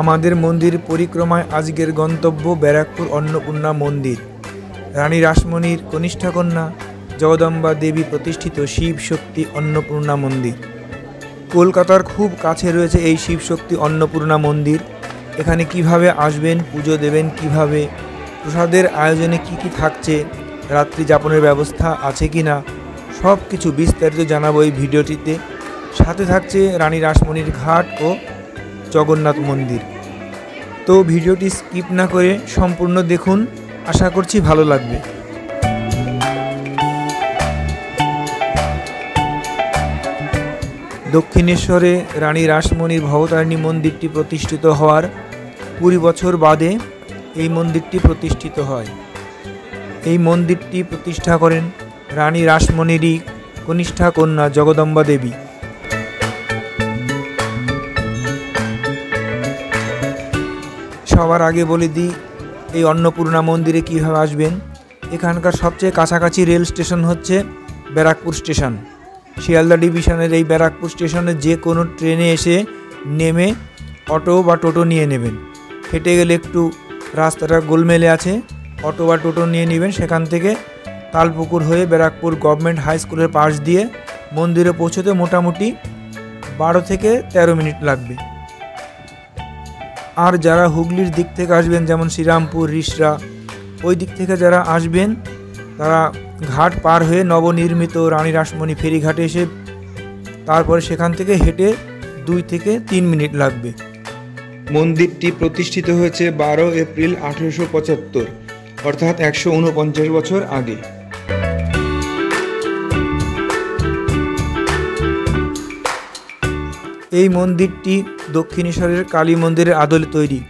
আমাদের মন্দির পরিক্রমায় আজকের গন্তব্য ব্যারাকপুর অন্নপূর্ণা মন্দির। রানী রাসমণির কনিষ্ঠা কন্যা জগদম্বা দেবী প্রতিষ্ঠিত শিব শক্তি অন্নপূর্ণা মন্দির। কলকাতার খুব কাছে রয়েছে এই শিব শক্তি অন্নপূর্ণা মন্দির। এখানে কিভাবে আসবেন, পুজো দেবেন কিভাবে, প্রসাদের আয়োজনে কি কি থাকছে, রাত্রি যাপনের ব্যবস্থা আছে কি না, সব কিছু বিস্তারিত জানাবো এই ভিডিওটিতে। সাথে থাকছে রানী রাসমণির ঘাট ও জগন্নাথ মন্দির। তো ভিডিওটি স্কিপ না করে সম্পূর্ণ দেখুন, আশা করছি ভালো লাগবে। দক্ষিণেশ্বরে রানী রাসমণির ভবতারিণী মন্দিরটি প্রতিষ্ঠিত হওয়ার 20 বছর বাদে এই মন্দিরটি প্রতিষ্ঠিত হয়। এই মন্দিরটি প্রতিষ্ঠা করেন রানী রাসমণিরই কনিষ্ঠা কন্যা জগদম্বা দেবী। সবার আগে বলে দিই এই অন্নপূর্ণা মন্দিরে কীভাবে আসবেন। এখানকার সবচেয়ে কাছাকাছি রেল স্টেশন হচ্ছে ব্যারাকপুর স্টেশন। শিয়ালদা ডিভিশনের এই ব্যারাকপুর স্টেশনে যে কোনো ট্রেনে এসে নেমে অটো বা টোটো নিয়ে নেবেন। হেঁটে গেলে একটু রাস্তাটা গোলমেলে আছে, অটো বা টোটো নিয়ে নেবেন। সেখান থেকে তালপুকুর হয়ে ব্যারাকপুর গভর্নমেন্ট হাই স্কুলের পাশ দিয়ে মন্দিরে পৌঁছতে মোটামুটি 12 থেকে 13 মিনিট লাগবে। আর যারা হুগলির দিক থেকে আসবেন, যেমন শ্রীরামপুর, রিষড়া, ওই দিক থেকে যারা আসবেন তারা ঘাট পার হয়ে নবনির্মিত রানী রাসমণি ফেরিঘাটে এসে তারপরে সেখান থেকে হেঁটে 2 থেকে 3 মিনিট লাগবে। মন্দিরটি প্রতিষ্ঠিত হয়েছে 12 এপ্রিল 1875, অর্থাৎ 149 বছর আগে। এই মন্দিরটি দক্ষিণেশ্বরের কালী মন্দিরের আদলে তৈরি।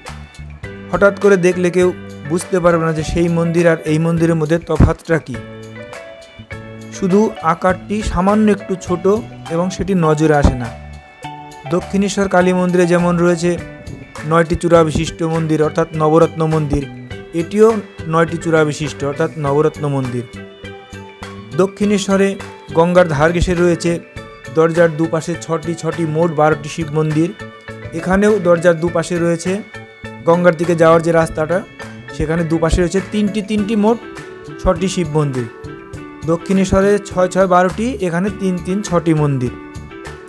হঠাৎ করে দেখলে কেউ বুঝতে পারবে না যে সেই মন্দির আর এই মন্দিরের মধ্যে তফাৎটা কী। শুধু আকারটি সামান্য একটু ছোট এবং সেটি নজরে আসে না। দক্ষিণেশ্বর কালী মন্দিরে যেমন রয়েছে 9টি চূড়া বিশিষ্ট মন্দির অর্থাৎ নবরত্ন মন্দির, এটিও 9টি চূড়া বিশিষ্ট অর্থাৎ নবরত্ন মন্দির। দক্ষিণেশ্বরে গঙ্গার ধার ঘেঁষে রয়েছে দরজার দুপাশে 6টি মোট 12টি শিব মন্দির। এখানেও দরজার দুপাশে রয়েছে গঙ্গার দিকে যাওয়ার যে রাস্তাটা, সেখানে দুপাশে রয়েছে 3টি মোট 6টি শিব মন্দির। দক্ষিণেশ্বরে 6 6 12টি, এখানে 3 3 6টি মন্দির।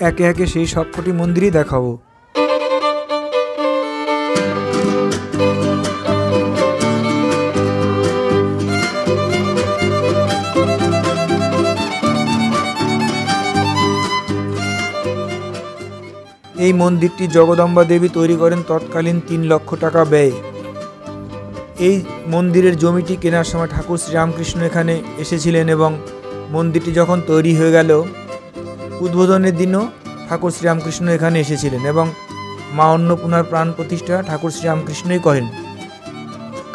একে একে সেই সবকটি মন্দিরই দেখাবো। এই মন্দিরটি জগদম্বা দেবী তৈরি করেন তৎকালীন 3 লক্ষ টাকা ব্যয়ে। এই মন্দিরের জমিটি কেনার সময় ঠাকুর শ্রীরামকৃষ্ণ এখানে এসেছিলেন এবং মন্দিরটি যখন তৈরি হয়ে গেল, উদ্বোধনের দিনও ঠাকুর শ্রীরামকৃষ্ণ এখানে এসেছিলেন এবং মা অন্নপূর্ণার প্রাণ প্রতিষ্ঠা ঠাকুর শ্রীরামকৃষ্ণই করেন।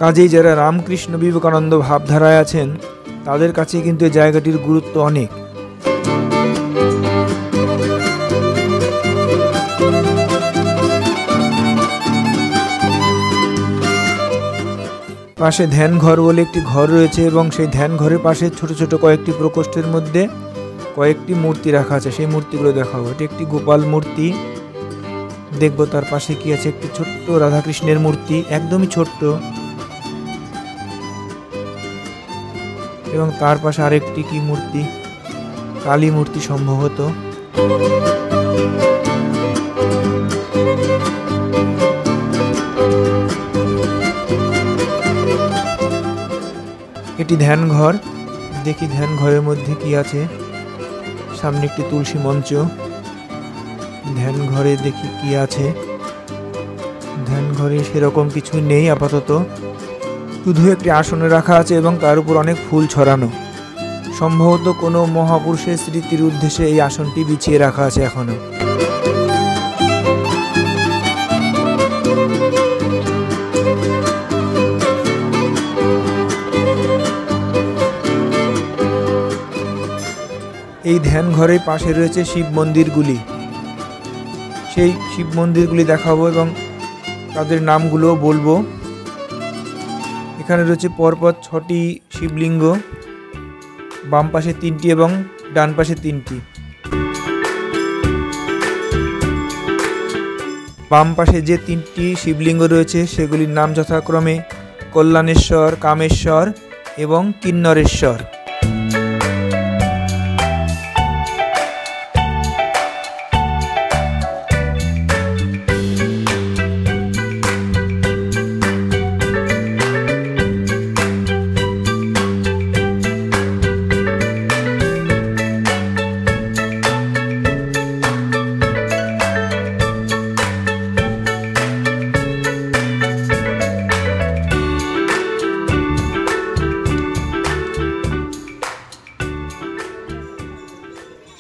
কাজেই যারা রামকৃষ্ণ বিবেকানন্দ ভাবধারায় আছেন তাদের কাছে কিন্তু এই জায়গাটির গুরুত্ব অনেক। পাশে ধ্যান ঘর বলে একটি ঘর রয়েছে এবং সেই ধ্যান ঘরের পাশে ছোট ছোট কয়েকটি প্রকোষ্ঠের মধ্যে কয়েকটি মূর্তি রাখা আছে। সেই মূর্তিগুলো দেখাবো। এটি একটি গোপাল মূর্তি, দেখবো তার পাশে কি আছে। একটি ছোট্ট রাধাকৃষ্ণের মূর্তি, একদমই ছোট্ট, এবং তার পাশে আরেকটি কি মূর্তি, কালী মূর্তি সম্ভবত। এটি ধ্যান ঘর, দেখি ধ্যান ঘরের মধ্যে কি আছে। সামনে একটি তুলসী মঞ্চ, ধ্যান ঘরে দেখি কি আছে। ধ্যান ঘরে সেরকম কিছু নেই আপাতত, শুধু একটি আসনে রাখা আছে এবং তার উপর অনেক ফুল ছড়ানো। সম্ভবত কোনো মহাপুরুষের স্মৃতির উদ্দেশ্যে এই আসনটি বিছিয়ে রাখা আছে এখনো। এই ধ্যান ঘরের পাশে রয়েছে শিব মন্দিরগুলি। সেই শিব মন্দিরগুলি দেখাবো এবং তাদের নামগুলো বলবো। এখানে রয়েছে পরপর 6টি শিবলিঙ্গ, বাম পাশে 3টি এবং ডান পাশে 3টি। বাম পাশে যে 3টি শিবলিঙ্গ রয়েছে সেগুলির নাম যথাক্রমে কল্যাণেশ্বর, কামেশ্বর এবং কিন্নরেশ্বর।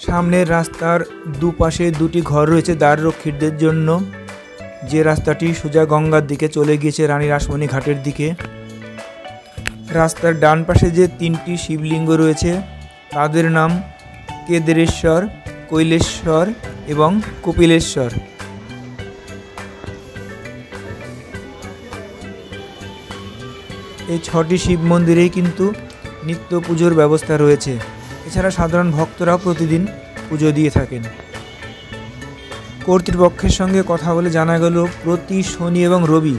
সামনের রাস্তার দুপাশে 2টি ঘর রয়েছে দ্বাররক্ষীদের জন্য, যে রাস্তাটি সোজা গঙ্গার দিকে চলে গিয়েছে রানী রাসমণি ঘাটের দিকে। রাস্তার ডান পাশে যে 3টি শিবলিঙ্গ রয়েছে তাদের নাম কেদারেশ্বর, কৈলেশ্বর এবং কপিলেশ্বর। এই 6টি শিব মন্দিরেই কিন্তু নিত্য পুজোর ব্যবস্থা রয়েছে। এছাড়া সাধারণ ভক্তরাও প্রতিদিন পুজো দিয়ে থাকেন। কর্তৃপক্ষের সঙ্গে কথা বলে জানা গেল প্রতি শনি এবং রবি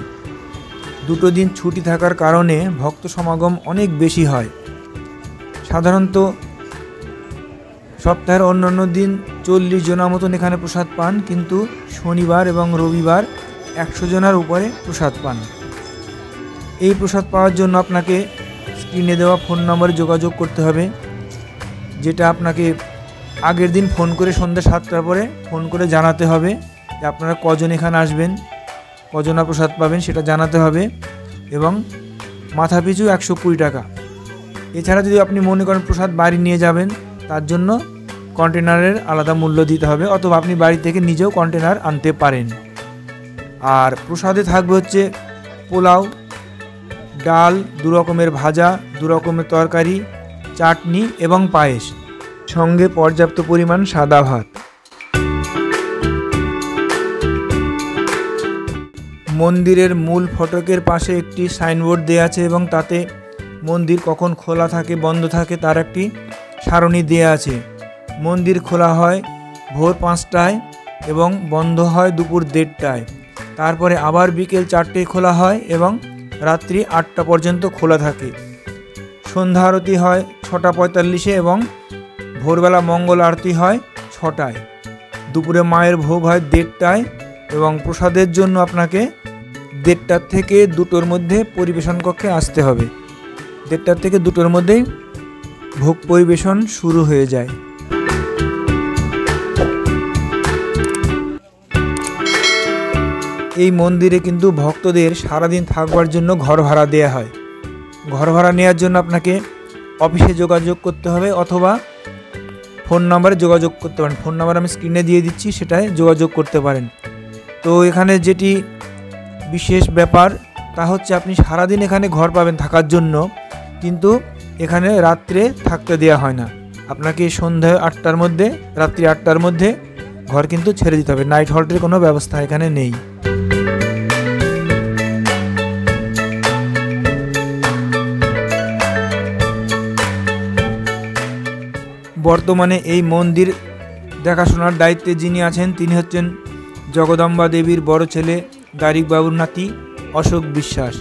2টো দিন ছুটি থাকার কারণে ভক্ত সমাগম অনেক বেশি হয়। সাধারণত সপ্তাহের অন্যান্য দিন 40 জনের মতন এখানে প্রসাদ পান, কিন্তু শনিবার এবং রবিবার 100 জনের উপরে প্রসাদ পান। এই প্রসাদ পাওয়ার জন্য আপনাকে স্ক্রিনে দেওয়া ফোন নম্বরে যোগাযোগ করতে হবে, যেটা আপনাকে আগের দিন ফোন করে সন্ধ্যা 7টার পরে ফোন করে জানাতে হবে যে আপনারা কজন এখানে আসবেন, কজনা প্রসাদ পাবেন সেটা জানাতে হবে, এবং মাথাপিছু 120 টাকা। এছাড়া যদি আপনি মনে করেন প্রসাদ বাড়ি নিয়ে যাবেন, তার জন্য কন্টেনারের আলাদা মূল্য দিতে হবে, অথবা আপনি বাড়ি থেকে নিজেও কন্টেনার আনতে পারেন। আর প্রসাদে থাকবে হচ্ছে পোলাও, ডাল, 2 রকমের ভাজা, 2 রকমের তরকারি, চাটনি এবং পায়েস, সঙ্গে পর্যাপ্ত পরিমাণ সাদা ভাত। মন্দিরের মূল ফটকের পাশে একটি সাইনবোর্ড দেওয়া আছে এবং তাতে মন্দির কখন খোলা থাকে বন্ধ থাকে তার একটি সারণী দেওয়া আছে। মন্দির খোলা হয় ভোর 5টায় এবং বন্ধ হয় দুপুর 1:30টায়। তারপরে আবার বিকেল 4টায় খোলা হয় এবং রাত্রি 8টা পর্যন্ত খোলা থাকে। সন্ধ্যা আরতি হয় 6:45 এবং ভোরবেলা মঙ্গল আরতি হয় 6টায়। দুপুরে মায়ের ভোগ হয় 1:30টায় এবং প্রসাদের জন্য আপনাকে 1:30 থেকে 2টোর মধ্যে পরিবেশন কক্ষে আসতে হবে। 1:30 থেকে 2টোর মধ্যেই ভোগ পরিবেশন শুরু হয়ে যায়। এই মন্দিরে কিন্তু ভক্তদের সারাদিন থাকবার জন্য ঘর ভাড়া দেওয়া হয়। ঘর ভাড়া নেওয়ার জন্য আপনাকে অফিসে যোগাযোগ করতে হবে অথবা ফোন নাম্বারে যোগাযোগ করতে পারেন। ফোন নাম্বার আমি স্ক্রিনে দিয়ে দিচ্ছি, সেটায় যোগাযোগ করতে পারেন। তো এখানে যেটি বিশেষ ব্যাপার তা হচ্ছে আপনি সারাদিন এখানে ঘর পাবেন থাকার জন্য, কিন্তু এখানে রাত্রে থাকতে দেওয়া হয় না। আপনাকে সন্ধ্যা 8টার মধ্যে, রাত্রি 8টার মধ্যে ঘর কিন্তু ছেড়ে দিতে হবে। নাইট হল্টের কোনো ব্যবস্থা এখানে নেই। বর্তমানে এই মন্দির দেখাশোনার দায়িত্বে যিনি আছেন তিনি হচ্ছেন জগদম্বা দেবীর বড় ছেলে গারিক বাবুর নাতি অশোক বিশ্বাস,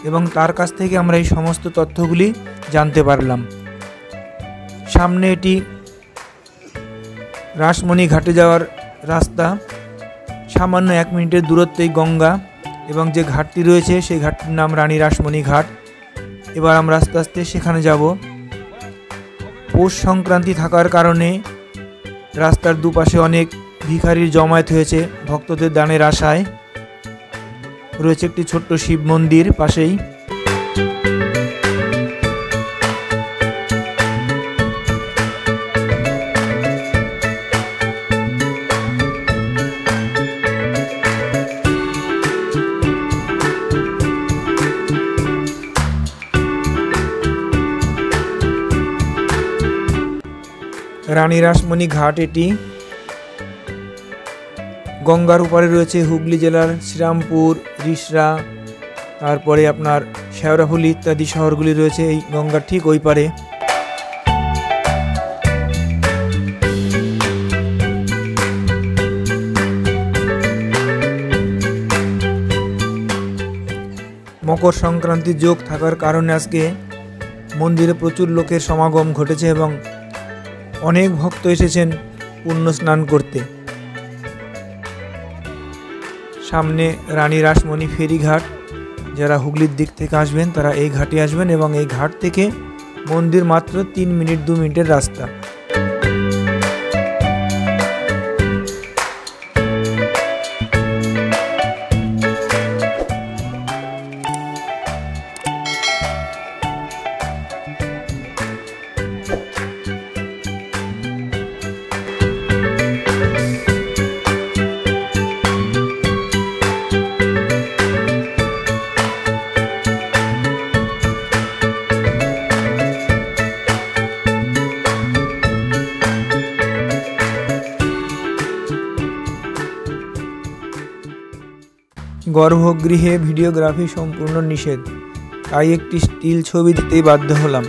এবং তার কাছ থেকে আমরা এই সমস্ত তথ্যগুলি জানতে পারলাম। সামনে এটি রাসমণি ঘাটে যাওয়ার রাস্তা, সামান্য 1 মিনিটের দূরত্বেই গঙ্গা, এবং যে ঘাটটি রয়েছে সেই ঘাটটির নাম রানী রাসমণি ঘাট। এবার আমরা আস্তে আস্তে সেখানে যাব। পৌষ সংক্রান্তি থাকার কারণে রাস্তার দুপাশে অনেক ভিখারির জমায়েত হয়েছে ভক্তদের দানের আশায়। রয়েছে একটি ছোট্ট শিব মন্দির পাশেই। রানী রাসমণি ঘাট এটি গঙ্গার উপরে রয়েছে। হুগলি জেলার শ্রীরামপুর, রিষড়া, তারপরে আপনার শেওড়াফুলি ইত্যাদি শহরগুলি রয়েছে এই গঙ্গার ঠিক ওই পারে। মকর সংক্রান্তি যোগ থাকার কারণে আজকে মন্দিরে প্রচুর লোকের সমাগম ঘটেছে এবং অনেক ভক্ত এসেছেন পুণ্য স্নান করতে। সামনে রানী রাসমণি ফেরিঘাট, যারা হুগলির দিক থেকে আসবেন তারা এই ঘাটে আসবেন এবং এই ঘাট থেকে মন্দির মাত্র 3 মিনিট 2 মিনিটের রাস্তা। গর্ভগৃহে ভিডিওগ্রাফি সম্পূর্ণ নিষেধ, তাই একটি স্টিল ছবি দিতেই বাধ্য হলাম।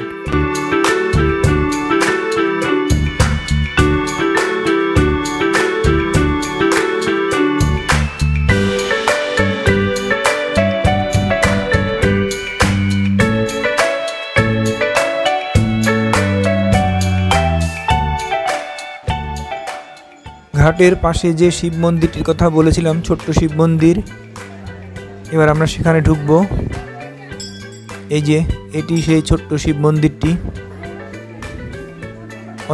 ঘাটের পাশে যে শিব মন্দিরটির কথা বলেছিলাম, ছোট্ট শিব মন্দির, এবার আমরা সেখানে ঢুকবো। এই যে এটি সেই ছোট্ট শিব মন্দিরটি,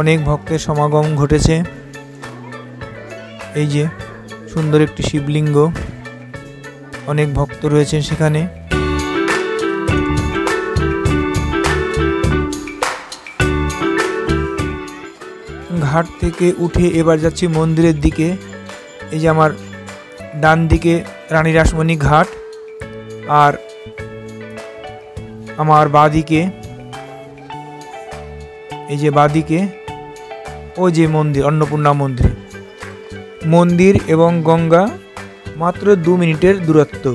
অনেক ভক্তের সমাগম ঘটেছে। এই যে সুন্দর একটি শিবলিঙ্গ, অনেক ভক্ত রয়েছেন সেখানে। ঘাট থেকে উঠে এবার যাচ্ছি মন্দিরের দিকে। এই যে আমার ডান দিকে রানী রাসমণি ঘাট, আর আমার বাঁদিকে এই যে বাঁদিকে ওই যে মন্দির, অন্নপূর্ণা মন্দির। মন্দির এবং গঙ্গা মাত্র 2 মিনিটের দূরত্ব।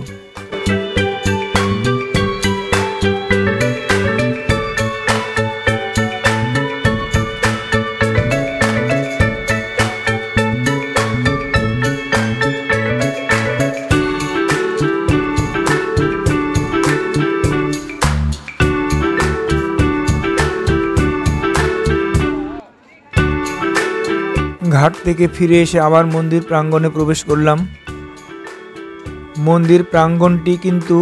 ঘাট থেকে ফিরে এসে আবার মন্দির প্রাঙ্গণে প্রবেশ করলাম। মন্দির প্রাঙ্গণটি কিন্তু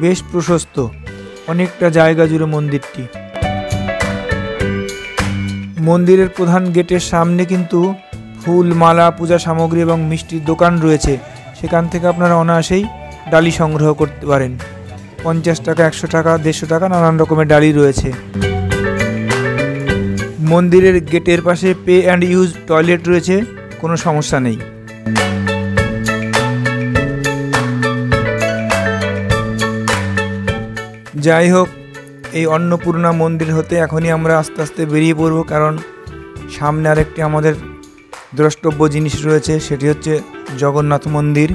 বেশ প্রশস্ত, অনেকটা জায়গা জুড়ে মন্দিরটি। মন্দিরের প্রধান গেটের সামনে কিন্তু ফুল, মালা, পূজা সামগ্রী এবং মিষ্টির দোকান রয়েছে। সেখান থেকে আপনারা অনায়াসেই ডালি সংগ্রহ করতে পারেন। 50 টাকা, 100 টাকা, 150 টাকা নানান রকমের ডালি রয়েছে। মন্দিরের গেটের পাশে পে অ্যান্ড ইউজ টয়লেট রয়েছে, কোনো সমস্যা নেই। যাই হোক, এই অন্নপূর্ণা মন্দির হতে এখনই আমরা আস্তে আস্তে বেরিয়ে পড়ব, কারণ সামনে আরেকটি আমাদের দ্রষ্টব্য জিনিস রয়েছে, সেটি হচ্ছে জগন্নাথ মন্দির।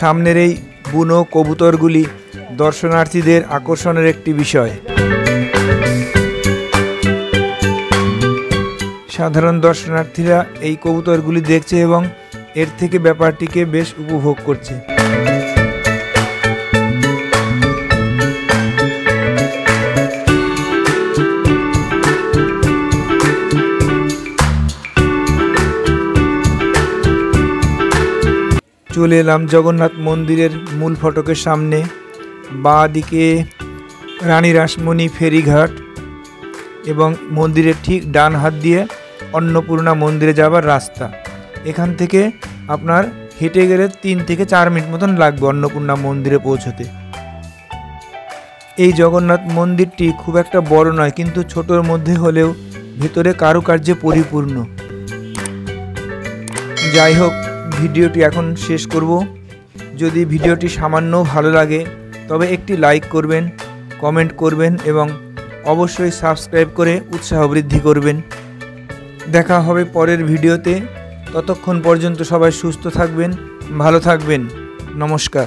সামনের এই বুনো কবুতরগুলি দর্শনার্থীদের আকর্ষণের একটি বিষয়। সাধারণ দর্শনার্থীরা এই কবুতরগুলি দেখছে এবং এর থেকে ব্যাপারটিকে বেশ উপভোগ করছে। চলে এলাম জগন্নাথ মন্দিরের মূল ফটকের সামনে। বাঁ দিকে রানী রাসমণি ফেরিঘাট এবং মন্দিরের ঠিক ডান হাত দিয়ে অন্নপূর্ণা মন্দিরে যাবার রাস্তা। এখান থেকে আপনার হেঁটে গেলে 3 থেকে 4 মিনিট মতন লাগবে অন্নপূর্ণা মন্দিরে পৌঁছতে। এই জগন্নাথ মন্দিরটি খুব একটা বড় নয়, কিন্তু ছোটোর মধ্যে হলেও ভেতরে কারুকার্যে পরিপূর্ণ। যাই হোক, ভিডিওটি এখন শেষ করব। যদি ভিডিওটি সামান্য ভালো লাগে তবে একটি লাইক করবেন, কমেন্ট করবেন এবং অবশ্যই সাবস্ক্রাইব করে উৎসাহ বৃদ্ধি করবেন। দেখা হবে পরের ভিডিওতে। ততক্ষণ পর্যন্ত সবাই সুস্থ থাকবেন, ভালো থাকবেন। নমস্কার।